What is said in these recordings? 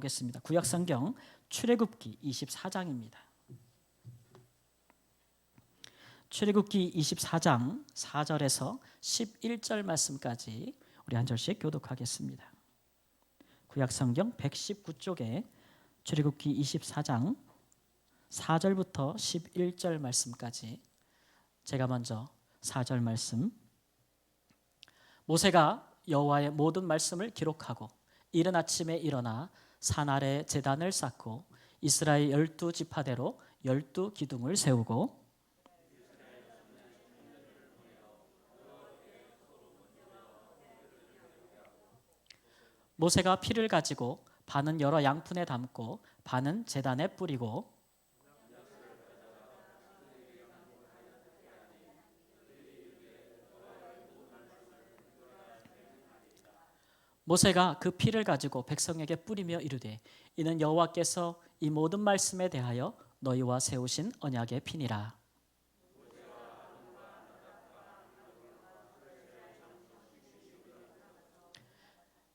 보겠습니다. 구약성경 출애굽기 24장입니다. 출애굽기 24장 4절에서 11절 말씀까지 우리 한 절씩 교독하겠습니다. 구약성경 119쪽에 출애굽기 24장 4절부터 11절 말씀까지, 제가 먼저 4절 말씀. 모세가 여호와의 모든 말씀을 기록하고 이른 아침에 일어나 산 아래 제단을 쌓고 이스라엘 12지파대로 12기둥을 세우고 모세가 피를 가지고 반은 여러 양푼에 담고 반은 제단에 뿌리고 모세가 그 피를 가지고 백성에게 뿌리며 이르되 이는 여호와께서 이 모든 말씀에 대하여 너희와 세우신 언약의 피니라.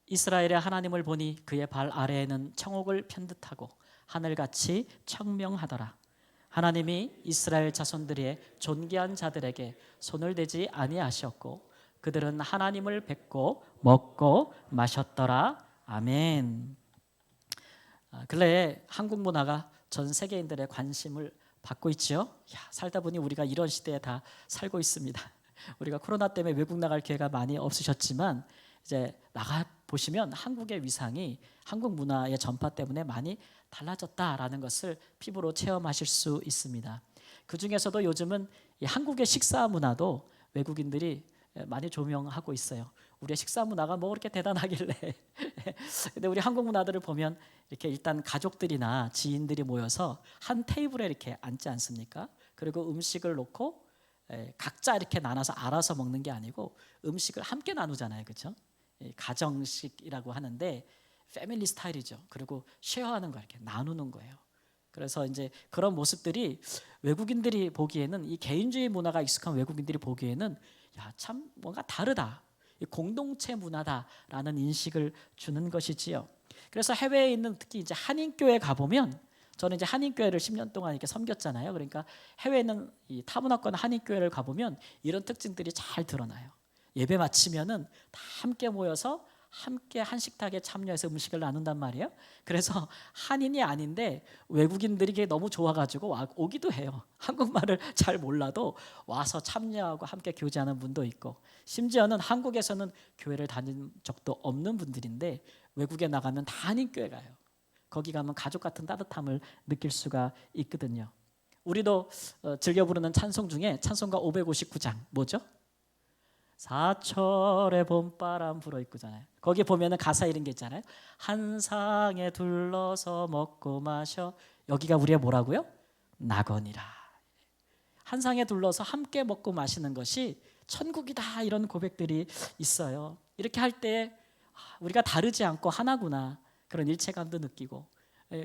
이스라엘의 하나님을 보니 그의 발 아래에는 청옥을 편듯하고 하늘같이 청명하더라. 하나님이 이스라엘 자손들의 존귀한 자들에게 손을 대지 아니하셨고 그들은 하나님을 뵙고 먹고 마셨더라. 아멘. 근래에 한국 문화가 전 세계인들의 관심을 받고 있죠. 살다 보니 우리가 이런 시대에 다 살고 있습니다. 우리가 코로나 때문에 외국 나갈 기회가 많이 없으셨지만 이제 나가 보시면 한국의 위상이 한국 문화의 전파 때문에 많이 달라졌다라는 것을 피부로 체험하실 수 있습니다. 그 중에서도 요즘은 이 한국의 식사 문화도 외국인들이 많이 조명하고 있어요. 우리의 식사 문화가 뭐 그렇게 대단하길래. 근데 우리 한국 문화들을 보면 이렇게 일단 가족들이나 지인들이 모여서 한 테이블에 이렇게 앉지 않습니까? 그리고 음식을 놓고 각자 이렇게 나눠서 알아서 먹는 게 아니고 음식을 함께 나누잖아요. 그렇죠? 가정식이라고 하는데 패밀리 스타일이죠. 그리고 쉐어하는 거 이렇게 나누는 거예요. 그래서 이제 그런 모습들이 외국인들이 보기에는, 이 개인주의 문화가 익숙한 외국인들이 보기에는 참 뭔가 다르다, 공동체 문화다라는 인식을 주는 것이지요. 그래서 해외에 있는 특히 이제 한인교회 가보면, 저는 이제 한인교회를 10년 동안 이렇게 섬겼잖아요. 그러니까 해외에 있는 이 타문화권 한인교회를 가보면 이런 특징들이 잘 드러나요. 예배 마치면은 다 함께 모여서 함께 한 식탁에 참여해서 음식을 나눈단 말이에요. 그래서 한인이 아닌데 외국인들이 이게 너무 좋아가지고 오기도 해요. 한국말을 잘 몰라도 와서 참여하고 함께 교제하는 분도 있고, 심지어는 한국에서는 교회를 다닌 적도 없는 분들인데 외국에 나가면 다 한인교회 가요. 거기 가면 가족 같은 따뜻함을 느낄 수가 있거든요. 우리도 즐겨 부르는 찬송 중에 찬송가 559장 뭐죠? 사철의 봄바람 불어 있고잖아요. 거기 보면은 가사 이런 게 있잖아요. 한 상에 둘러서 먹고 마셔. 여기가 우리의 뭐라고요? 낙원이라. 한 상에 둘러서 함께 먹고 마시는 것이 천국이다, 이런 고백들이 있어요. 이렇게 할 때 우리가 다르지 않고 하나구나, 그런 일체감도 느끼고,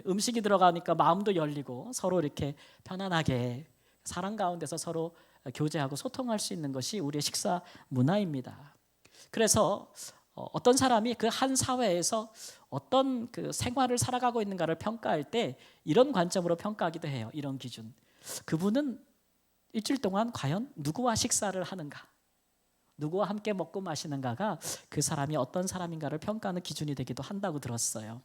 음식이 들어가니까 마음도 열리고 서로 이렇게 편안하게 사랑 가운데서 서로 교제하고 소통할 수 있는 것이 우리의 식사 문화입니다. 그래서 어떤 사람이 그 한 사회에서 어떤 그 생활을 살아가고 있는가를 평가할 때 이런 관점으로 평가하기도 해요. 이런 기준. 그분은 일주일 동안 과연 누구와 식사를 하는가, 누구와 함께 먹고 마시는가가 그 사람이 어떤 사람인가를 평가하는 기준이 되기도 한다고 들었어요.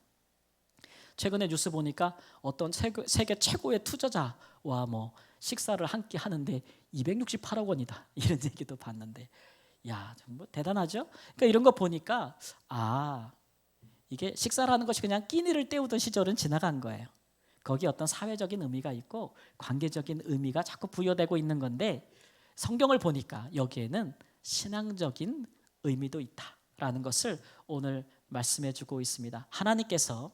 최근에 뉴스 보니까 어떤 세계 최고의 투자자와 뭐 식사를 함께 하는데 268억 원이다, 이런 얘기도 봤는데, 정말 대단하죠? 그러니까 이런 거 보니까 이게 식사라는 것이 그냥 끼니를 때우던 시절은 지나간 거예요. 거기에 어떤 사회적인 의미가 있고 관계적인 의미가 자꾸 부여되고 있는 건데, 성경을 보니까 여기에는 신앙적인 의미도 있다라는 것을 오늘 말씀해 주고 있습니다. 하나님께서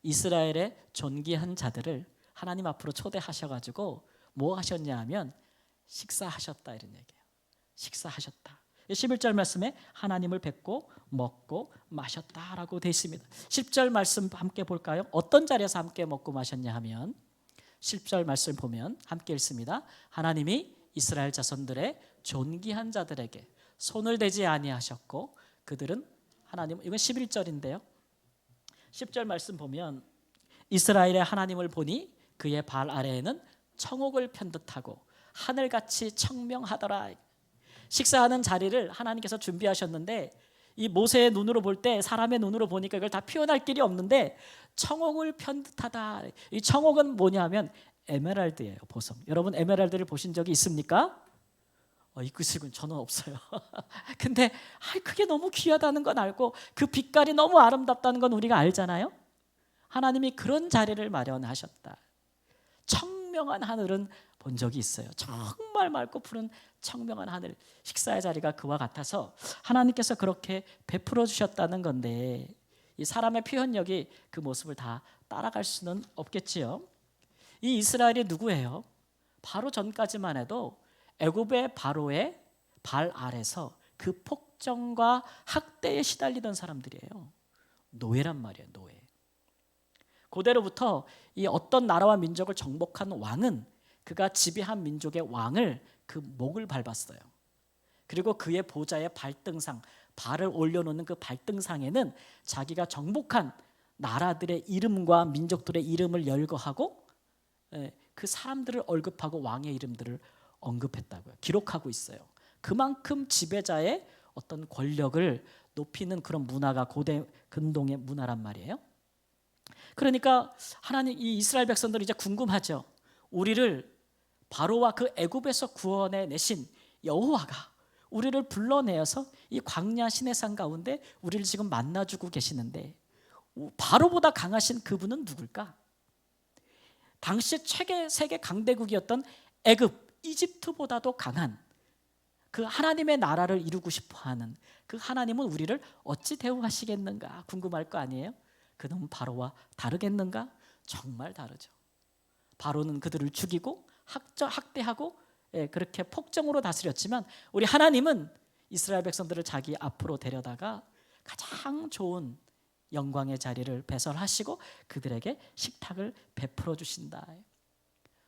이스라엘의 존귀한 자들을 하나님 앞으로 초대하셔가지고 뭐 하셨냐 하면 식사하셨다, 이런 얘기예요. 식사하셨다. 11절 말씀에 하나님을 뵙고 먹고 마셨다라고 되어 있습니다. 10절 말씀 함께 볼까요? 어떤 자리에서 함께 먹고 마셨냐 하면 10절 말씀 보면 함께 읽습니다. 하나님이 이스라엘 자손들의 존귀한 자들에게 손을 대지 아니하셨고 그들은 하나님, 이건 11절인데요. 10절 말씀 보면 이스라엘의 하나님을 보니 그의 발 아래에는 청옥을 편듯하고 하늘같이 청명하더라. 식사하는 자리를 하나님께서 준비하셨는데 이 모세의 눈으로 볼 때 사람의 눈으로 보니까 이걸 다 표현할 길이 없는데 청옥을 편듯하다. 이 청옥은 뭐냐면 에메랄드예요. 보석. 여러분 에메랄드를 보신 적이 있습니까? 이것은 저는 없어요. 근데 그게 너무 귀하다는 건 알고 그 빛깔이 너무 아름답다는 건 우리가 알잖아요. 하나님이 그런 자리를 마련하셨다. 청명한 하늘은 본 적이 있어요. 정말 맑고 푸른 청명한 하늘, 식사의 자리가 그와 같아서 하나님께서 그렇게 베풀어 주셨다는 건데 이 사람의 표현력이 그 모습을 다 따라갈 수는 없겠지요. 이 이스라엘이 누구예요? 바로 전까지만 해도 애굽의 바로의 발 아래서 그 폭정과 학대에 시달리던 사람들이에요. 노예란 말이에요. 노예. 고대로부터 이 어떤 나라와 민족을 정복한 왕은 그가 지배한 민족의 왕을 그 목을 밟았어요. 그리고 그의 보좌의 발등상, 발을 올려놓는 그 발등상에는 자기가 정복한 나라들의 이름과 민족들의 이름을 열거하고 그 사람들을 언급하고 왕의 이름들을 언급했다고요. 기록하고 있어요. 그만큼 지배자의 어떤 권력을 높이는 그런 문화가 고대 근동의 문화란 말이에요. 그러니까 하나님 이 이스라엘 백성들은 이제 궁금하죠. 우리를 바로와 그 애굽에서 구원해 내신 여호와가 우리를 불러내어서 이 광야 시내산 가운데 우리를 지금 만나주고 계시는데 바로보다 강하신 그분은 누굴까? 당시 최대 세계 강대국이었던 애굽, 이집트보다도 강한 그 하나님의 나라를 이루고 싶어하는 그 하나님은 우리를 어찌 대우하시겠는가 궁금할 거 아니에요? 그놈은 바로와 다르겠는가? 정말 다르죠. 바로는 그들을 죽이고 학대하고 그렇게 폭정으로 다스렸지만 우리 하나님은 이스라엘 백성들을 자기 앞으로 데려다가 가장 좋은 영광의 자리를 배설하시고 그들에게 식탁을 베풀어 주신다.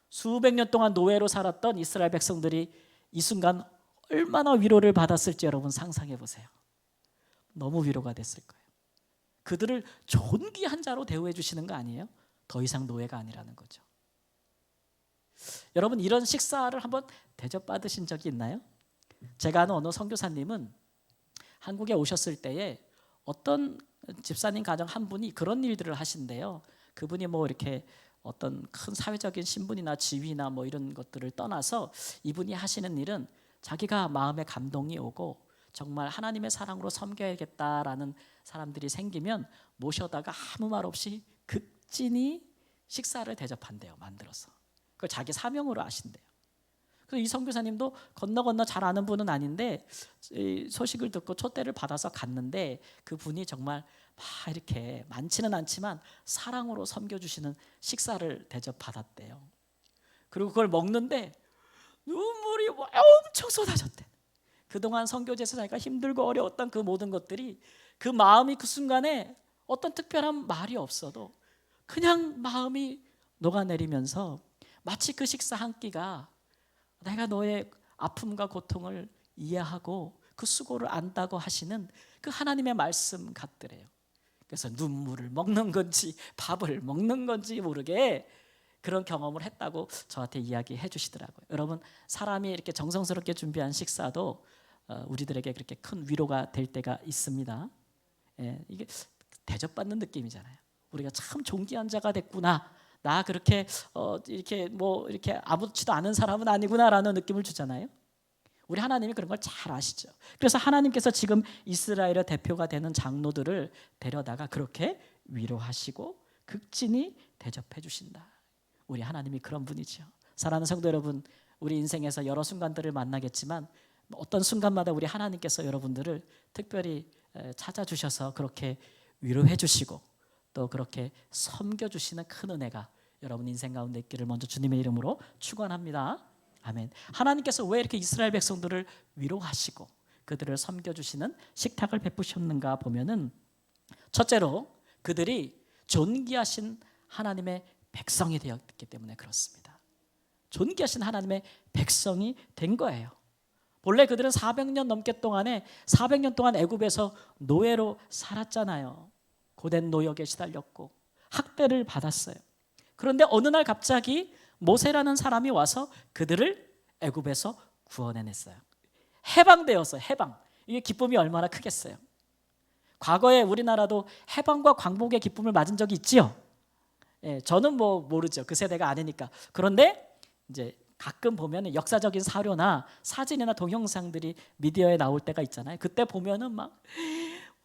수백 년 동안 노예로 살았던 이스라엘 백성들이 이 순간 얼마나 위로를 받았을지 여러분 상상해 보세요. 너무 위로가 됐을 거예요. 그들을 존귀한 자로 대우해 주시는 거 아니에요? 더 이상 노예가 아니라는 거죠. 여러분 이런 식사를 한번 대접받으신 적이 있나요? 제가 아는 어느 선교사님은 한국에 오셨을 때에 어떤 집사님 가정 한 분이 그런 일들을 하신대요. 그분이 뭐 이렇게 어떤 큰 사회적인 신분이나 지위나 뭐 이런 것들을 떠나서 이분이 하시는 일은 자기가 마음에 감동이 오고 정말 하나님의 사랑으로 섬겨야겠다라는 사람들이 생기면 모셔다가 아무 말 없이 극진히 식사를 대접한대요. 만들어서. 그걸 자기 사명으로 하신대요. 그래서 이 선교사님도 건너 잘 아는 분은 아닌데 소식을 듣고 초대를 받아서 갔는데 그분이 정말 막 이렇게 많지는 않지만 사랑으로 섬겨주시는 식사를 대접받았대요. 그리고 그걸 먹는데 눈물이 엄청 쏟아졌대. 그동안 선교제에서 자기가 힘들고 어려웠던 그 모든 것들이 그 마음이 그 순간에 어떤 특별한 말이 없어도 그냥 마음이 녹아내리면서 마치 그 식사 한 끼가 내가 너의 아픔과 고통을 이해하고 그 수고를 안다고 하시는 그 하나님의 말씀 같더래요. 그래서 눈물을 먹는 건지 밥을 먹는 건지 모르게 그런 경험을 했다고 저한테 이야기해 주시더라고요. 여러분 사람이 이렇게 정성스럽게 준비한 식사도 우리들에게 그렇게 큰 위로가 될 때가 있습니다. 이게 대접받는 느낌이잖아요. 우리가 참 존귀한 자가 됐구나. 나 그렇게 이렇게 뭐 이렇게 아무렇지도 않은 사람은 아니구나라는 느낌을 주잖아요. 우리 하나님이 그런 걸 잘 아시죠. 그래서 하나님께서 지금 이스라엘의 대표가 되는 장로들을 데려다가 그렇게 위로하시고 극진히 대접해 주신다. 우리 하나님이 그런 분이죠. 사랑하는 성도 여러분, 우리 인생에서 여러 순간들을 만나겠지만 어떤 순간마다 우리 하나님께서 여러분들을 특별히 찾아주셔서 그렇게 위로해 주시고 또 그렇게 섬겨주시는 큰 은혜가 여러분 인생 가운데 있기를 먼저 주님의 이름으로 축원합니다. 아멘. 하나님께서 왜 이렇게 이스라엘 백성들을 위로하시고 그들을 섬겨주시는 식탁을 베푸셨는가 보면은 첫째로 그들이 존귀하신 하나님의 백성이 되었기 때문에 그렇습니다. 존귀하신 하나님의 백성이 된 거예요. 본래 그들은 400년 넘게 동안에 400년 동안 애굽에서 노예로 살았잖아요. 고된 노역에 시달렸고 학대를 받았어요. 그런데 어느 날 갑자기 모세라는 사람이 와서 그들을 애굽에서 구원해냈어요. 해방되었어요. 해방. 이게 기쁨이 얼마나 크겠어요. 과거에 우리나라도 해방과 광복의 기쁨을 맞은 적이 있지요. 예, 저는 뭐 모르죠. 그 세대가 아니니까. 그런데 이제 가끔 보면 역사적인 사료나 사진이나 동영상들이 미디어에 나올 때가 있잖아요. 그때 보면은 막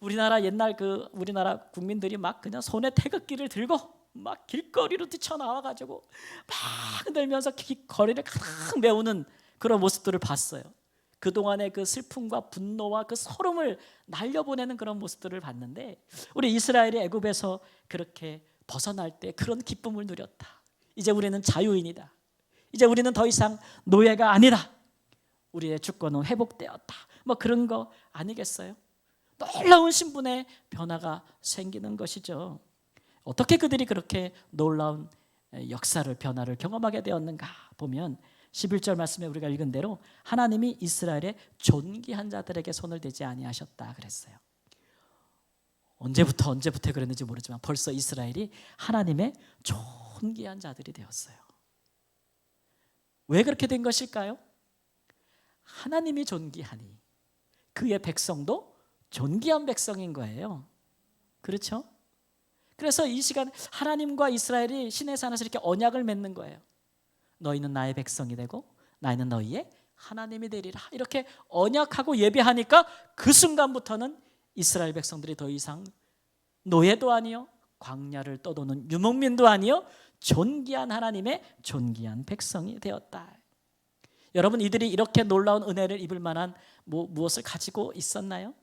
우리나라 옛날 그 우리나라 국민들이 막 그냥 손에 태극기를 들고 막 길거리로 뛰쳐나와가지고 막 흔들면서 거리를 가득 메우는 그런 모습들을 봤어요. 그동안의 그 슬픔과 분노와 그 소름을 날려보내는 그런 모습들을 봤는데 우리 이스라엘이 애굽에서 그렇게 벗어날 때 그런 기쁨을 누렸다. 이제 우리는 자유인이다. 이제 우리는 더 이상 노예가 아니다. 우리의 주권은 회복되었다. 뭐 그런 거 아니겠어요? 놀라운 신분의 변화가 생기는 것이죠. 어떻게 그들이 그렇게 놀라운 역사를 변화를 경험하게 되었는가 보면 11절 말씀에 우리가 읽은 대로 하나님이 이스라엘의 존귀한 자들에게 손을 대지 아니하셨다 그랬어요. 언제부터 그랬는지 모르지만 벌써 이스라엘이 하나님의 존귀한 자들이 되었어요. 왜 그렇게 된 것일까요? 하나님이 존귀하니 그의 백성도 존귀한 백성인 거예요. 그렇죠? 그래서 이 시간 하나님과 이스라엘이 시내산에서 이렇게 언약을 맺는 거예요. 너희는 나의 백성이 되고 나는 너희의 하나님이 되리라. 이렇게 언약하고 예배하니까 그 순간부터는 이스라엘 백성들이 더 이상 노예도 아니요 광야를 떠도는 유목민도 아니요 존귀한 하나님의 존귀한 백성이 되었다. 여러분, 이들이 이렇게 놀라운 은혜를 입을 만한 무엇을 가지고 있었나요?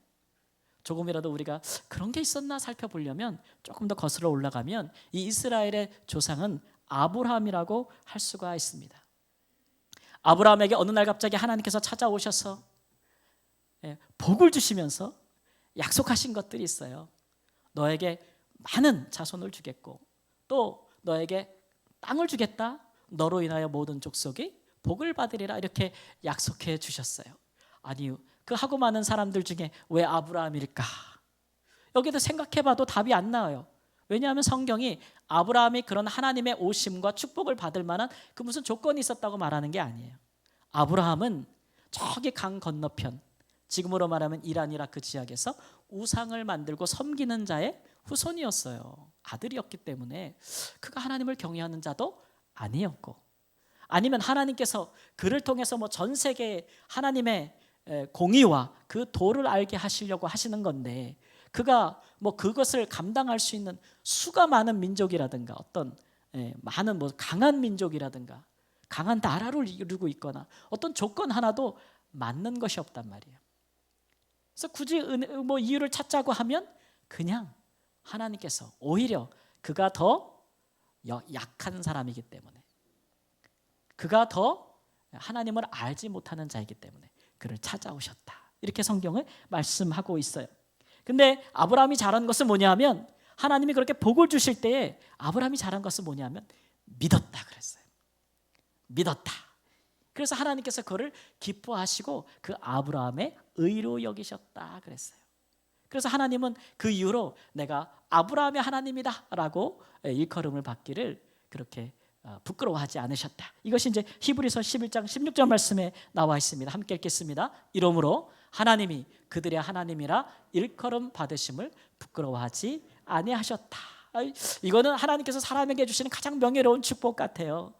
조금이라도 우리가 그런 게 있었나 살펴보려면 조금 더 거슬러 올라가면 이 이스라엘의 조상은 아브라함이라고 할 수가 있습니다. 아브라함에게 어느 날 갑자기 하나님께서 찾아오셔서 복을 주시면서 약속하신 것들이 있어요. 너에게 많은 자손을 주겠고 또 너에게 땅을 주겠다. 너로 인하여 모든 족속이 복을 받으리라. 이렇게 약속해 주셨어요. 아니, 그 하고 많은 사람들 중에 왜 아브라함일까? 여기도 생각해봐도 답이 안 나와요. 왜냐하면 성경이 아브라함이 그런 하나님의 오심과 축복을 받을 만한 그 무슨 조건이 있었다고 말하는 게 아니에요. 아브라함은 저기 강 건너편, 지금으로 말하면 이란 이라크 지역에서 우상을 만들고 섬기는 자의 후손이었어요. 아들이었기 때문에 그가 하나님을 경외하는 자도 아니었고, 아니면 하나님께서 그를 통해서 뭐 전 세계에 하나님의 공의와 그 도를 알게 하시려고 하시는 건데, 그가 뭐 그것을 감당할 수 있는 수가 많은 민족이라든가 어떤 많은 뭐 강한 민족이라든가 강한 나라를 이루고 있거나 어떤 조건 하나도 맞는 것이 없단 말이에요. 그래서 굳이 뭐 이유를 찾자고 하면 그냥 하나님께서 오히려 그가 더 약한 사람이기 때문에, 그가 더 하나님을 알지 못하는 자이기 때문에 그를 찾아오셨다. 이렇게 성경을 말씀하고 있어요. 근데 아브라함이 잘한 것은 뭐냐면, 하나님이 그렇게 복을 주실 때에 아브라함이 잘한 것은 뭐냐면 믿었다 그랬어요. 믿었다. 그래서 하나님께서 그를 기뻐하시고 그 아브라함의 의로 여기셨다 그랬어요. 그래서 하나님은 그 이후로 내가 아브라함의 하나님이다 라고 일컬음을 받기를 그렇게 부끄러워하지 않으셨다. 이것이 이제 히브리서 11장 16절 말씀에 나와 있습니다. 함께 읽겠습니다. 이러므로 하나님이 그들의 하나님이라 일컬음 받으심을 부끄러워하지 아니하셨다. 이거는 하나님께서 사람에게 주시는 가장 명예로운 축복 같아요.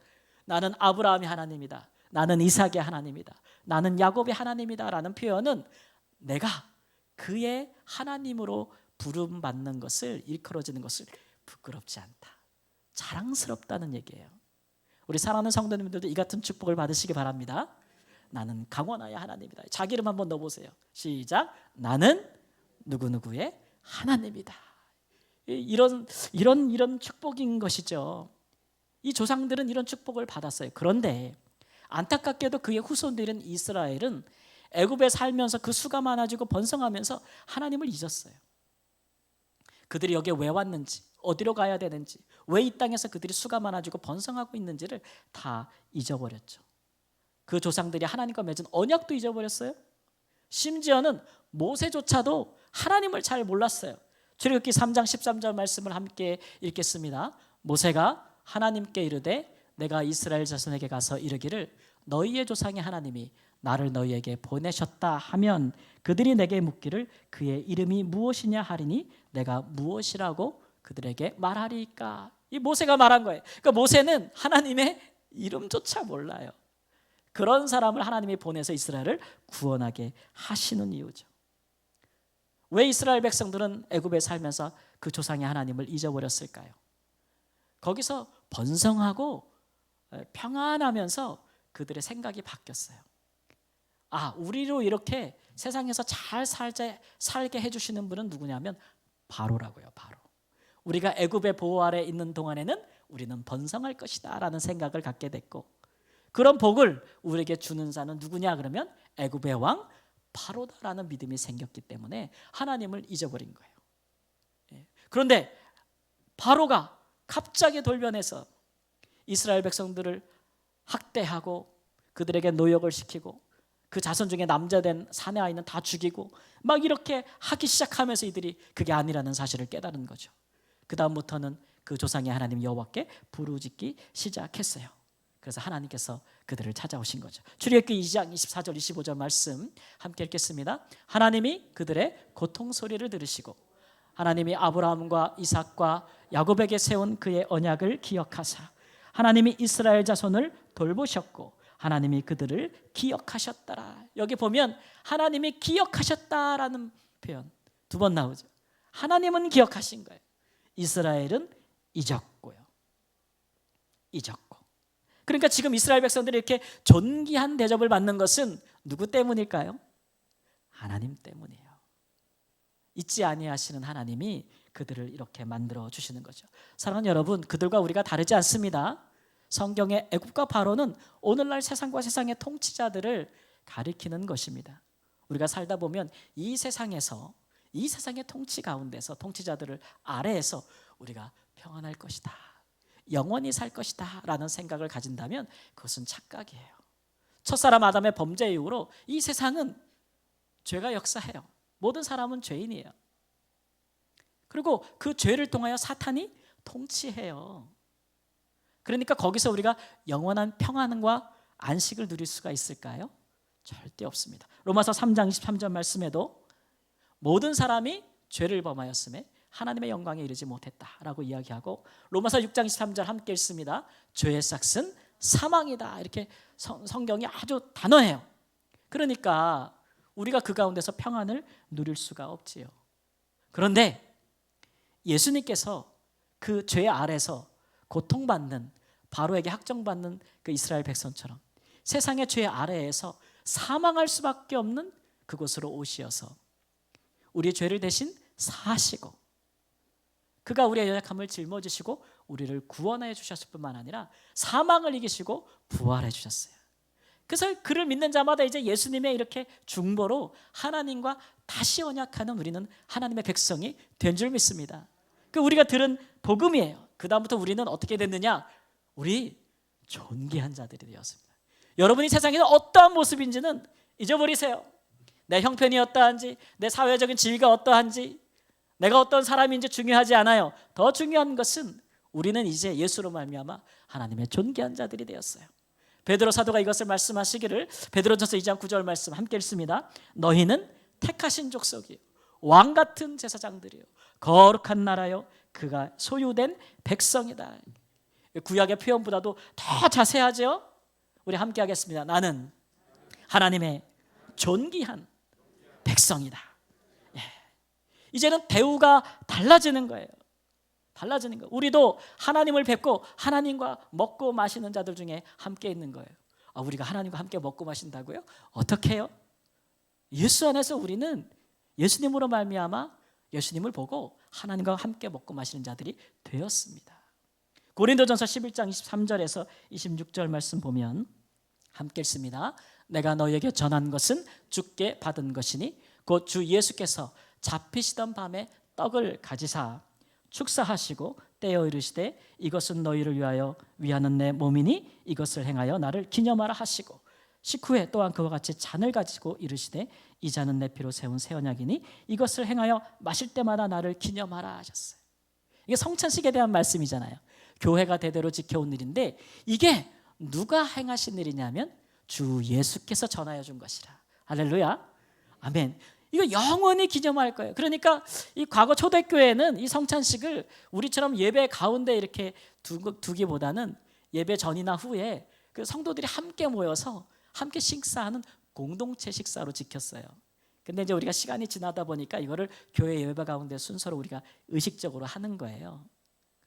나는 아브라함의 하나님이다. 나는 이삭의 하나님이다. 나는 야곱의 하나님이다 라는 표현은 내가 그의 하나님으로 부름받는 것을, 일컬어지는 것을 부끄럽지 않다, 자랑스럽다는 얘기예요. 우리 사랑하는 성도님들도 이 같은 축복을 받으시기 바랍니다. 나는 강원하의 하나님이다. 자기 이름 한번 넣어보세요. 시작. 나는 누구누구의 하나님이다. 이런 축복인 것이죠. 이 조상들은 이런 축복을 받았어요. 그런데 안타깝게도 그의 후손들인 이스라엘은 애굽에 살면서 그 수가 많아지고 번성하면서 하나님을 잊었어요. 그들이 여기에 왜 왔는지, 어디로 가야 되는지, 왜 이 땅에서 그들이 수가 많아지고 번성하고 있는지를 다 잊어버렸죠. 그 조상들이 하나님과 맺은 언약도 잊어버렸어요. 심지어는 모세조차도 하나님을 잘 몰랐어요. 출애굽기 3장 13절 말씀을 함께 읽겠습니다. 모세가 하나님께 이르되 내가 이스라엘 자손에게 가서 이르기를 너희의 조상의 하나님이 나를 너희에게 보내셨다 하면 그들이 내게 묻기를 그의 이름이 무엇이냐 하리니 내가 무엇이라고 그들에게 말하리까. 이 모세가 말한 거예요. 그러니까 모세는 하나님의 이름조차 몰라요. 그런 사람을 하나님이 보내서 이스라엘을 구원하게 하시는 이유죠. 왜 이스라엘 백성들은 애굽에 살면서 그 조상의 하나님을 잊어버렸을까요? 거기서 번성하고 평안하면서 그들의 생각이 바뀌었어요. 우리로 이렇게 세상에서 잘 살게 해주시는 분은 누구냐면 바로라고요. 바로. 우리가 애굽의 보호 아래 있는 동안에는 우리는 번성할 것이다 라는 생각을 갖게 됐고, 그런 복을 우리에게 주는 자는 누구냐 그러면 애굽의 왕 바로다라는 믿음이 생겼기 때문에 하나님을 잊어버린 거예요. 그런데 바로가 갑자기 돌변해서 이스라엘 백성들을 학대하고 그들에게 노역을 시키고 그 자손 중에 남자된 사내 아이는 다 죽이고 막 이렇게 하기 시작하면서 이들이 그게 아니라는 사실을 깨달은 거죠. 그 다음부터는 그 조상의 하나님 여호와께 부르짖기 시작했어요. 그래서 하나님께서 그들을 찾아오신 거죠. 출애굽기 2장 24절 25절 말씀 함께 읽겠습니다. 하나님이 그들의 고통 소리를 들으시고 하나님이 아브라함과 이삭과 야곱에게 세운 그의 언약을 기억하사 하나님이 이스라엘 자손을 돌보셨고 하나님이 그들을 기억하셨더라. 여기 보면 하나님이 기억하셨다라는 표현 2번 나오죠. 하나님은 기억하신 거예요. 이스라엘은 잊었고요. 잊었고. 그러니까 지금 이스라엘 백성들이 이렇게 존귀한 대접을 받는 것은 누구 때문일까요? 하나님 때문이에요. 잊지 아니하시는 하나님이 그들을 이렇게 만들어 주시는 거죠. 사랑하는 여러분, 그들과 우리가 다르지 않습니다. 성경의 애굽과 바로는 오늘날 세상과 세상의 통치자들을 가리키는 것입니다. 우리가 살다 보면 이 세상에서 이 세상의 통치 가운데서 통치자들을 아래에서 우리가 평안할 것이다, 영원히 살 것이다 라는 생각을 가진다면 그것은 착각이에요. 첫사람 아담의 범죄 이후로 이 세상은 죄가 역사해요. 모든 사람은 죄인이에요. 그리고 그 죄를 통하여 사탄이 통치해요. 그러니까 거기서 우리가 영원한 평안과 안식을 누릴 수가 있을까요? 절대 없습니다. 로마서 3장 23절 말씀에도 모든 사람이 죄를 범하였음에 하나님의 영광에 이르지 못했다라고 이야기하고, 로마서 6장 23절 함께 읽습니다. 죄의 삭은 사망이다. 이렇게 성경이 아주 단호해요. 그러니까 우리가 그 가운데서 평안을 누릴 수가 없지요. 그런데 예수님께서 그 죄 아래서 고통받는, 바로에게 학정받는 그 이스라엘 백성처럼 세상의 죄 아래에서 사망할 수밖에 없는 그곳으로 오시어서 우리의 죄를 대신 사하시고 그가 우리의 연약함을 짊어지시고 우리를 구원해 주셨을 뿐만 아니라 사망을 이기시고 부활해 주셨어요. 그래서 그를 믿는 자마다 이제 예수님의 이렇게 중보로 하나님과 다시 언약하는 우리는 하나님의 백성이 된 줄 믿습니다. 그 우리가 들은 복음이에요. 그 다음부터 우리는 어떻게 됐느냐? 우리 존귀한 자들이 되었습니다. 여러분이 세상에서 어떠한 모습인지는 잊어버리세요. 내 형편이 어떠한지, 내 사회적인 지위가 어떠한지, 내가 어떤 사람인지 중요하지 않아요. 더 중요한 것은 우리는 이제 예수로 말미암아 하나님의 존귀한 자들이 되었어요. 베드로 사도가 이것을 말씀하시기를, 베드로전서 2장 9절 말씀 함께 읽습니다. 너희는 택하신 족속이요 왕 같은 제사장들이요 거룩한 나라요 그가 소유된 백성이다. 구약의 표현보다도 더 자세하죠. 우리 함께 하겠습니다. 나는 하나님의 존귀한 백성이다. 이제는 대우가 달라지는 거예요. 달라지는 거예요. 우리도 하나님을 뵙고 하나님과 먹고 마시는 자들 중에 함께 있는 거예요. 우리가 하나님과 함께 먹고 마신다고요? 어떻게 해요? 예수 안에서 우리는 예수님으로 말미암아 예수님을 보고 하나님과 함께 먹고 마시는 자들이 되었습니다. 고린도전서 11장 23절에서 26절 말씀 보면 함께 읽습니다. 내가 너희에게 전한 것은 주께 받은 것이니 곧 주 예수께서 잡히시던 밤에 떡을 가지사 축사하시고 떼어 이르시되 이것은 너희를 위하여 위하는 내 몸이니 이것을 행하여 나를 기념하라 하시고 식후에 또한 그와 같이 잔을 가지고 이르시되 이 잔은 내 피로 세운 새 언약이니 이것을 행하여 마실 때마다 나를 기념하라 하셨어요. 이게 성찬식에 대한 말씀이잖아요. 교회가 대대로 지켜온 일인데 이게 누가 행하신 일이냐면 주 예수께서 전하여 준 것이라. 할렐루야. 아멘. 이거 영원히 기념할 거예요. 그러니까 이 과거 초대교회는 이 성찬식을 우리처럼 예배 가운데 이렇게 두기보다는 예배 전이나 후에 그 성도들이 함께 모여서 함께 식사하는 공동체 식사로 지켰어요. 근데 이제 우리가 시간이 지나다 보니까 이거를 교회 예배 가운데 순서로 우리가 의식적으로 하는 거예요.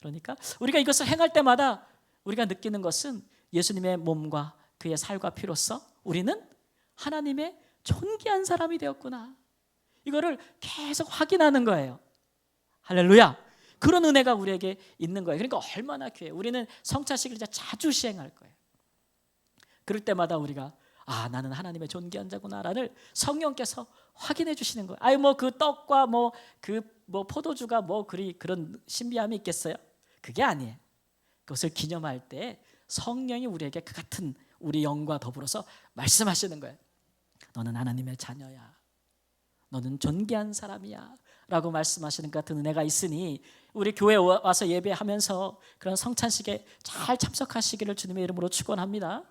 그러니까 우리가 이것을 행할 때마다 우리가 느끼는 것은 예수님의 몸과 그의 살과 피로써 우리는 하나님의 존귀한 사람이 되었구나. 이거를 계속 확인하는 거예요. 할렐루야. 그런 은혜가 우리에게 있는 거예요. 그러니까 얼마나 귀해. 우리는 성찬식을 자주 시행할 거예요. 그럴 때마다 우리가 나는 하나님의 존귀한 자구나를 성령께서 확인해 주시는 거예요. 아유 뭐 그 떡과 그 포도주가 그런 신비함이 있겠어요? 그게 아니에요. 그것을 기념할 때 성령이 우리에게 그 같은 우리 영과 더불어서 말씀하시는 거예요. 너는 하나님의 자녀야. 너는 존귀한 사람이야 라고 말씀하시는 것 같은 은혜가 있으니 우리 교회에 와서 예배하면서 그런 성찬식에 잘 참석하시기를 주님의 이름으로 축원합니다.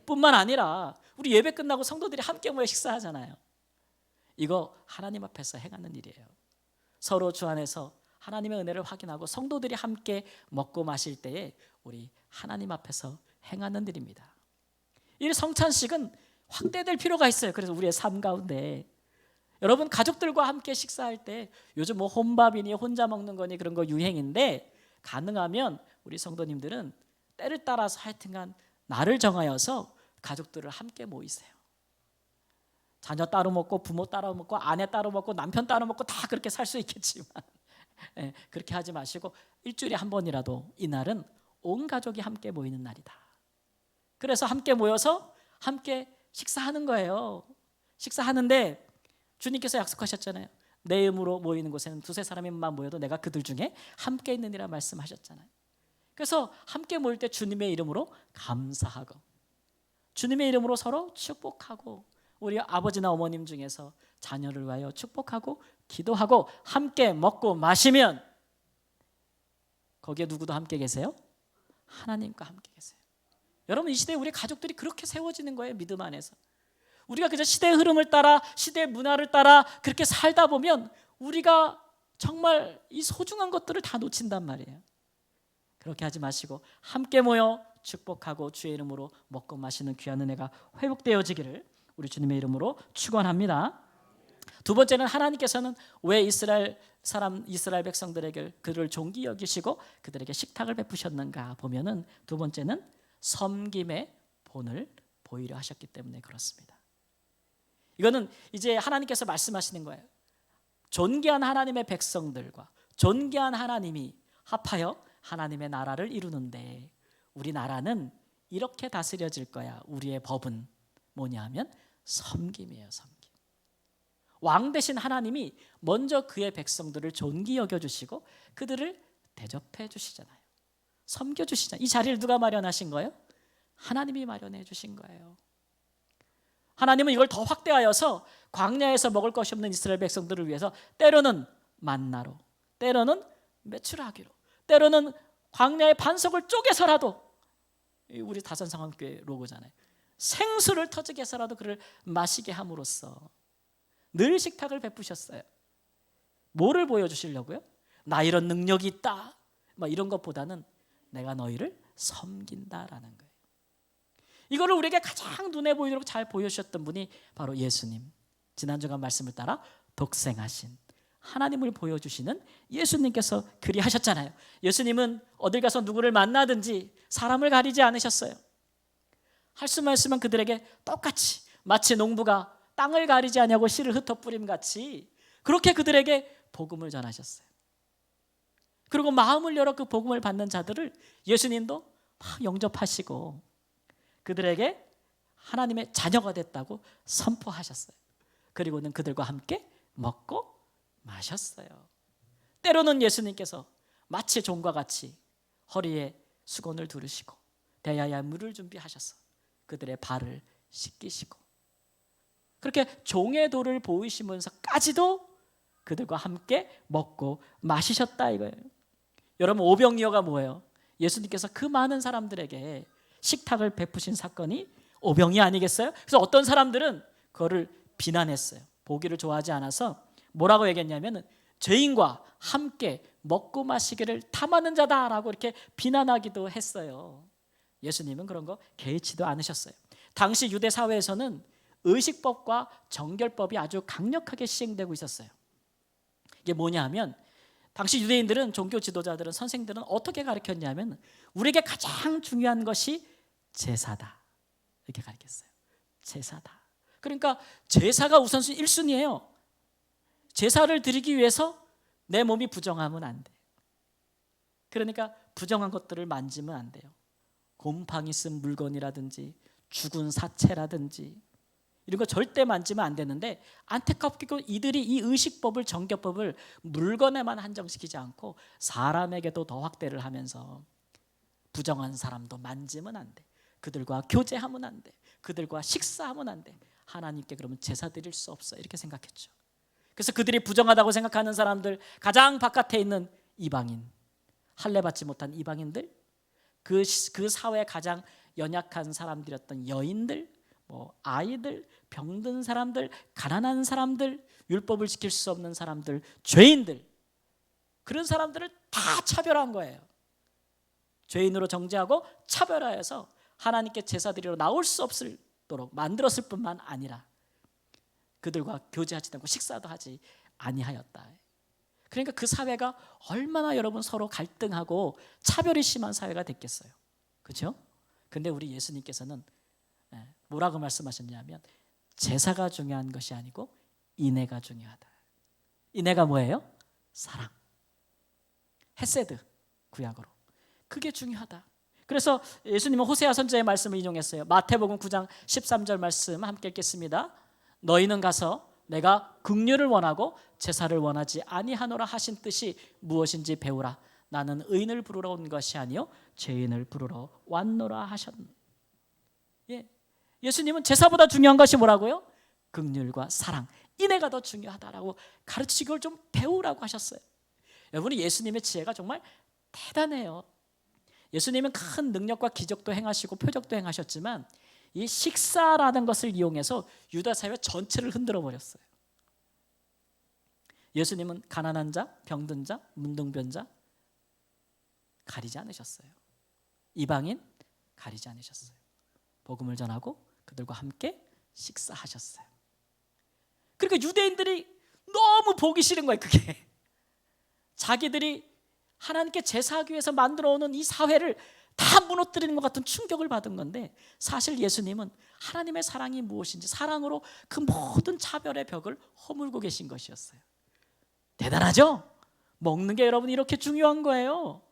뿐만 아니라 우리 예배 끝나고 성도들이 함께 모여 식사하잖아요. 이거 하나님 앞에서 행하는 일이에요. 서로 주 안에서 하나님의 은혜를 확인하고 성도들이 함께 먹고 마실 때에 우리 하나님 앞에서 행하는 일입니다. 이 성찬식은 확대될 필요가 있어요. 그래서 우리의 삶 가운데 여러분 가족들과 함께 식사할 때 요즘 뭐 혼밥이니 혼자 먹는 거니 그런 거 유행인데 가능하면 우리 성도님들은 때를 따라서 하여튼간 날을 정하여서 가족들을 함께 모이세요. 자녀 따로 먹고 부모 따로 먹고 아내 따로 먹고 남편 따로 먹고 다 그렇게 살 수 있겠지만 그렇게 하지 마시고 일주일에 한 번이라도 이날은 온 가족이 함께 모이는 날이다. 그래서 함께 모여서 함께 식사하는 거예요. 식사하는데 주님께서 약속하셨잖아요. 내 이름으로 모이는 곳에는 두세 사람만 모여도 내가 그들 중에 함께 있느니라 말씀하셨잖아요. 그래서 함께 모일 때 주님의 이름으로 감사하고 주님의 이름으로 서로 축복하고 우리 아버지나 어머님 중에서 자녀를 위하여 축복하고 기도하고 함께 먹고 마시면 거기에 누구도 함께 계세요? 하나님과 함께 계세요. 여러분 이 시대에 우리 가족들이 그렇게 세워지는 거예요. 믿음 안에서. 우리가 그저 시대의 흐름을 따라 시대의 문화를 따라 그렇게 살다 보면 우리가 정말 이 소중한 것들을 다 놓친단 말이에요. 그렇게 하지 마시고 함께 모여 축복하고 주의 이름으로 먹고 마시는 귀한 은혜가 회복되어지기를 우리 주님의 이름으로 축원합니다. 두 번째는 하나님께서는 왜 이스라엘 백성들에게 그를 존귀 여기시고 그들에게 식탁을 베푸셨는가 보면은 두 번째는 섬김의 본을 보이려 하셨기 때문에 그렇습니다. 이거는 이제 하나님께서 말씀하시는 거예요. 존귀한 하나님의 백성들과 존귀한 하나님이 합하여 하나님의 나라를 이루는데 우리 나라는 이렇게 다스려질 거야. 우리의 법은 뭐냐 하면 섬김이에요. 섬김. 왕 대신 하나님이 먼저 그의 백성들을 존귀 여겨주시고 그들을 대접해 주시잖아요. 섬겨주시잖아요. 이 자리를 누가 마련하신 거예요? 하나님이 마련해 주신 거예요. 하나님은 이걸 더 확대하여서 광야에서 먹을 것이 없는 이스라엘 백성들을 위해서 때로는 만나로, 때로는 메추라기로, 때로는 광야의 반석을 쪼개서라도 우리 다산상황교회 로고잖아요. 생수를 터지게 해서라도 그를 마시게 함으로써 늘 식탁을 베푸셨어요. 뭐를 보여주시려고요? 나 이런 능력이 있다 이런 것보다는 내가 너희를 섬긴다라는 거예요. 이거를 우리에게 가장 눈에 보이도록 잘 보여주셨던 분이 바로 예수님. 지난주간 말씀을 따라 독생하신 하나님을 보여주시는 예수님께서 그리 하셨잖아요. 예수님은 어딜 가서 누구를 만나든지 사람을 가리지 않으셨어요. 할 수만 있으면 그들에게 똑같이 마치 농부가 땅을 가리지 않냐고 씨를 흩어뿌림 같이 그렇게 그들에게 복음을 전하셨어요. 그리고 마음을 열어 그 복음을 받는 자들을 예수님도 막 영접하시고 그들에게 하나님의 자녀가 됐다고 선포하셨어요. 그리고는 그들과 함께 먹고 마셨어요. 때로는 예수님께서 마치 종과 같이 허리에 수건을 두르시고 대야야 물을 준비하셔서 그들의 발을 씻기시고 그렇게 종의 도를 보이시면서까지도 그들과 함께 먹고 마시셨다 이거예요. 여러분 오병이어가 뭐예요? 예수님께서 그 많은 사람들에게 식탁을 베푸신 사건이 오병이 아니겠어요? 그래서 어떤 사람들은 그거를 비난했어요. 보기를 좋아하지 않아서 뭐라고 얘기했냐면 죄인과 함께 먹고 마시기를 탐하는 자다라고 이렇게 비난하기도 했어요. 예수님은 그런 거 개의치도 않으셨어요. 당시 유대 사회에서는 의식법과 정결법이 아주 강력하게 시행되고 있었어요. 이게 뭐냐 하면 당시 유대인들은 종교 지도자들은 선생들은 어떻게 가르쳤냐면 우리에게 가장 중요한 것이 제사다 이렇게 가르쳤어요. 제사다. 그러니까 제사가 우선순위 1순위예요. 제사를 드리기 위해서 내 몸이 부정하면 안 돼요. 그러니까 부정한 것들을 만지면 안 돼요. 곰팡이 쓴 물건이라든지 죽은 사체라든지 이런 거 절대 만지면 안 되는데 안타깝게도 이들이 이 의식법을 정결법을 물건에만 한정시키지 않고 사람에게도 더 확대를 하면서 부정한 사람도 만지면 안 돼. 그들과 교제하면 안 돼. 그들과 식사하면 안 돼. 하나님께 그러면 제사 드릴 수 없어 이렇게 생각했죠. 그래서 그들이 부정하다고 생각하는 사람들 가장 바깥에 있는 이방인 할례 받지 못한 이방인들 그 사회에 가장 연약한 사람들이었던 여인들 아이들, 병든 사람들, 가난한 사람들, 율법을 지킬 수 없는 사람들, 죄인들 그런 사람들을 다 차별한 거예요. 죄인으로 정죄하고 차별하여서 하나님께 제사드리러 나올 수 없도록 만들었을 뿐만 아니라 그들과 교제하지도 않고 식사도 하지 아니하였다. 그러니까 그 사회가 얼마나 여러분 서로 갈등하고 차별이 심한 사회가 됐겠어요. 그렇죠? 근데 우리 예수님께서는 뭐라고 말씀하셨냐면 제사가 중요한 것이 아니고 인애가 중요하다. 인애가 뭐예요? 사랑. 헤세드 구약으로. 그게 중요하다. 그래서 예수님은 호세아 선지자의 말씀을 인용했어요. 마태복음 9장 13절 말씀 함께 읽겠습니다. 너희는 가서 내가 긍휼을 원하고 제사를 원하지 아니하노라 하신 뜻이 무엇인지 배우라. 나는 의인을 부르러 온 것이 아니요 죄인을 부르러 왔노라 하셨노라. 예수님은 제사보다 중요한 것이 뭐라고요? 긍휼과 사랑, 인애가 더 중요하다라고 가르치고 이걸 좀 배우라고 하셨어요. 여러분이 예수님의 지혜가 정말 대단해요. 예수님은 큰 능력과 기적도 행하시고 표적도 행하셨지만 이 식사라는 것을 이용해서 유다 사회 전체를 흔들어 버렸어요. 예수님은 가난한 자, 병든 자, 문둥변자 가리지 않으셨어요. 이방인 가리지 않으셨어요. 복음을 전하고 그들과 함께 식사하셨어요. 그러니까 유대인들이 너무 보기 싫은 거예요. 그게 자기들이 하나님께 제사하기 위해서 만들어 오는 이 사회를 다 무너뜨리는 것 같은 충격을 받은 건데 사실 예수님은 하나님의 사랑이 무엇인지 사랑으로 그 모든 차별의 벽을 허물고 계신 것이었어요. 대단하죠? 먹는 게 여러분 이렇게 중요한 거예요.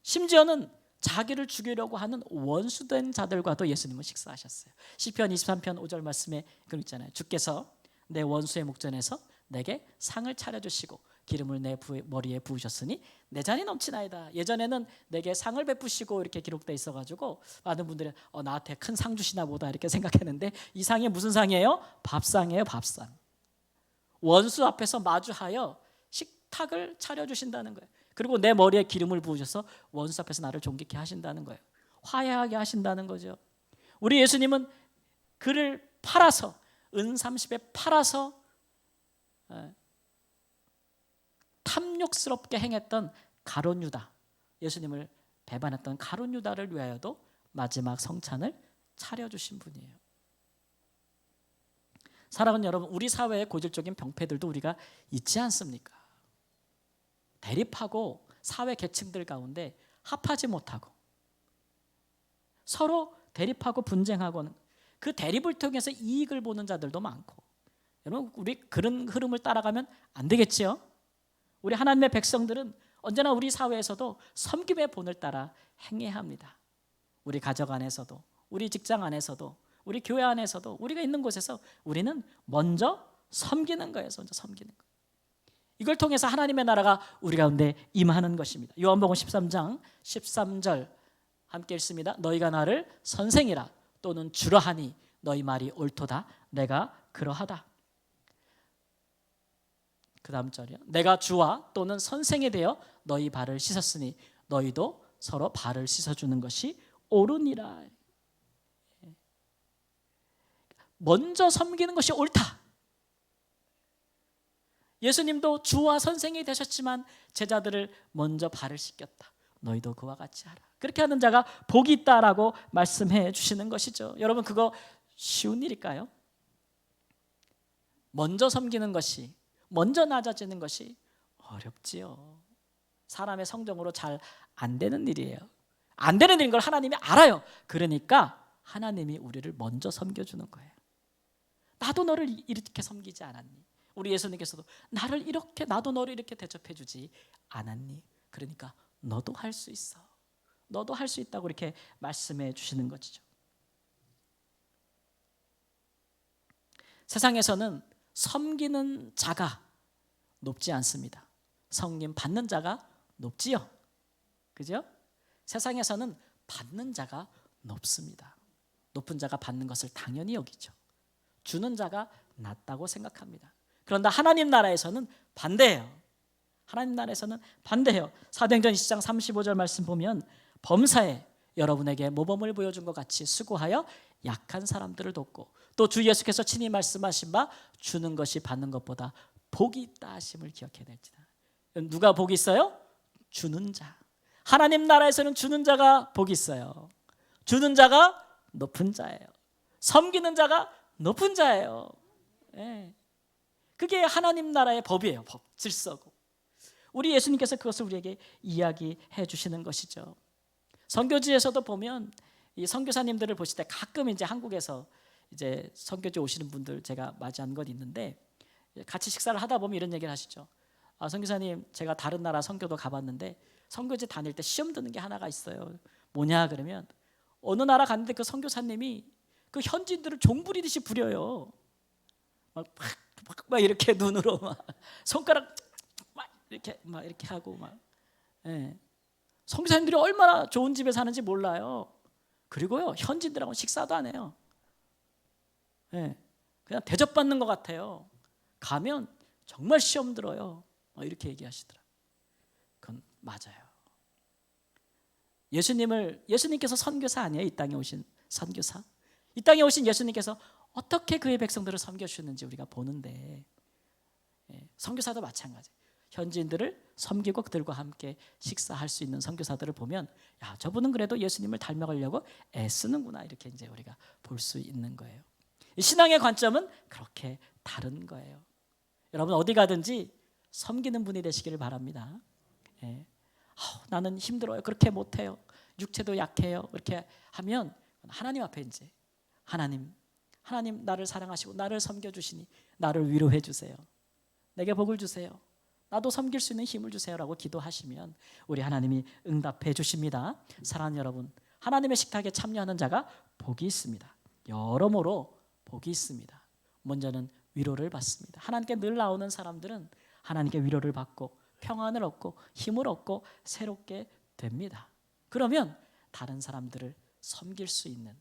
심지어는 자기를 죽이려고 하는 원수된 자들과도 예수님은 식사하셨어요. 시편 23편 5절 말씀에 그런 있잖아요. 주께서 내 원수의 목전에서 내게 상을 차려주시고 기름을 내 머리에 부으셨으니 내 잔이 넘치나이다. 예전에는 내게 상을 베푸시고 이렇게 기록되어 있어가지고 많은 분들이 나한테 큰 상 주시나 보다 이렇게 생각했는데 이 상이 무슨 상이에요? 밥상이에요. 밥상. 원수 앞에서 마주하여 식탁을 차려주신다는 거예요. 그리고 내 머리에 기름을 부으셔서 원수 앞에서 나를 존귀케 하신다는 거예요. 화해하게 하신다는 거죠. 우리 예수님은 그를 팔아서 은 30에 팔아서 탐욕스럽게 행했던 가룟 유다, 예수님을 배반했던 가룟 유다를 위하여도 마지막 성찬을 차려주신 분이에요. 사랑하는 여러분, 우리 사회의 고질적인 병폐들도 우리가 있지 않습니까? 대립하고 사회 계층들 가운데 합하지 못하고 서로 대립하고 분쟁하고는 그 대립을 통해서 이익을 보는 자들도 많고, 여러분 우리 그런 흐름을 따라가면 안 되겠지요? 우리 하나님의 백성들은 언제나 우리 사회에서도 섬김의 본을 따라 행해야 합니다. 우리 가정 안에서도, 우리 직장 안에서도, 우리 교회 안에서도, 우리가 있는 곳에서 우리는 먼저 섬기는 거예요. 먼저 섬기는 거. 이걸 통해서 하나님의 나라가 우리 가운데 임하는 것입니다. 요한복음 13장 13절 함께 읽습니다. 너희가 나를 선생이라 또는 주라 하니 너희 말이 옳도다. 내가 그러하다. 그 다음 절이요. 내가 주와 또는 선생이 되어 너희 발을 씻었으니 너희도 서로 발을 씻어주는 것이 옳으니라. 먼저 섬기는 것이 옳다. 예수님도 주와 선생이 되셨지만 제자들을 먼저 발을 씻겼다. 너희도 그와 같이 하라. 그렇게 하는 자가 복이 있다라고 말씀해 주시는 것이죠. 여러분, 그거 쉬운 일일까요? 먼저 섬기는 것이, 먼저 낮아지는 것이 어렵지요. 사람의 성정으로 잘 안 되는 일이에요. 안 되는 일인 걸 하나님이 알아요. 그러니까 하나님이 우리를 먼저 섬겨주는 거예요. 나도 너를 이렇게 섬기지 않았니? 우리 예수님께서도 나를 이렇게, 나도 너를 이렇게 대접해 주지 않았니? 그러니까 너도 할 수 있어. 너도 할 수 있다고 이렇게 말씀해 주시는 것이죠. 세상에서는 섬기는 자가 높지 않습니다. 섬김 받는 자가 높지요. 그죠? 세상에서는 받는 자가 높습니다. 높은 자가 받는 것을 당연히 여기죠. 주는 자가 낮다고 생각합니다. 그런데 하나님 나라에서는 반대예요. 하나님 나라에서는 반대예요. 사도행전 20장 35절 말씀 보면 범사에 여러분에게 모범을 보여준 것 같이 수고하여 약한 사람들을 돕고 또 주 예수께서 친히 말씀하신 바 주는 것이 받는 것보다 복이 있다 하심을 기억해야 될지다. 누가 복이 있어요? 주는 자. 하나님 나라에서는 주는 자가 복이 있어요. 주는 자가 높은 자예요. 섬기는 자가 높은 자예요. 네. 그게 하나님 나라의 법이에요. 법, 질서고. 우리 예수님께서 그것을 우리에게 이야기해 주시는 것이죠. 선교지에서도 보면 이 선교사님들을 보실 때 가끔 이제 한국에서 이제 선교지 오시는 분들 제가 맞이한 건 있는데 같이 식사를 하다 보면 이런 얘기를 하시죠. 아, 선교사님, 제가 다른 나라 선교도 가봤는데 선교지 다닐 때 시험 드는 게 하나가 있어요. 뭐냐 그러면 어느 나라 갔는데 그 선교사님이 그 현지인들을 종 부리듯이 부려요. 막 이렇게 눈으로 막 손가락 막 이렇게 하고 막. 예. 선교사님들이 얼마나 좋은 집에 사는지 몰라요. 그리고요, 현지인들하고 식사도 안 해요. 예. 그냥 대접받는 것 같아요. 가면 정말 시험 들어요. 이렇게 얘기하시더라고요. 그건 맞아요. 예수님께서 선교사 아니에요? 이 땅에 오신 선교사. 이 땅에 오신 예수님께서 어떻게 그의 백성들을 섬겨주셨는지 우리가 보는데, 선교사도 마찬가지. 현지인들을 섬기고 그들과 함께 식사할 수 있는 선교사들을 보면, 야, 저분은 그래도 예수님을 닮아가려고 애쓰는구나, 이렇게 이제 우리가 볼 수 있는 거예요. 신앙의 관점은 그렇게 다른 거예요. 여러분, 어디 가든지 섬기는 분이 되시기를 바랍니다. 나는 힘들어요. 그렇게 못해요. 육체도 약해요. 이렇게 하면 하나님 앞에 이제 하나님 나를 사랑하시고 나를 섬겨주시니 나를 위로해 주세요. 내게 복을 주세요. 나도 섬길 수 있는 힘을 주세요라고 기도하시면 우리 하나님이 응답해 주십니다. 사랑하는 여러분, 하나님의 식탁에 참여하는 자가 복이 있습니다. 여러모로 복이 있습니다. 먼저는 위로를 받습니다. 하나님께 늘 나오는 사람들은 하나님께 위로를 받고 평안을 얻고 힘을 얻고 새롭게 됩니다. 그러면 다른 사람들을 섬길 수 있는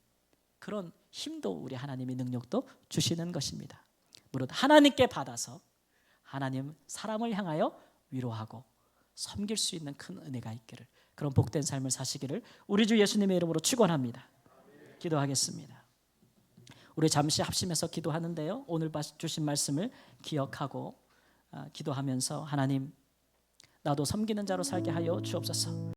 그런 힘도 우리 하나님의 능력도 주시는 것입니다. 무릇 하나님께 받아서 하나님 사람을 향하여 위로하고 섬길 수 있는 큰 은혜가 있기를, 그런 복된 삶을 사시기를 우리 주 예수님의 이름으로 축원합니다. 기도하겠습니다. 우리 잠시 합심해서 기도하는데요, 오늘 주신 말씀을 기억하고 기도하면서 하나님, 나도 섬기는 자로 살게 하여 주옵소서.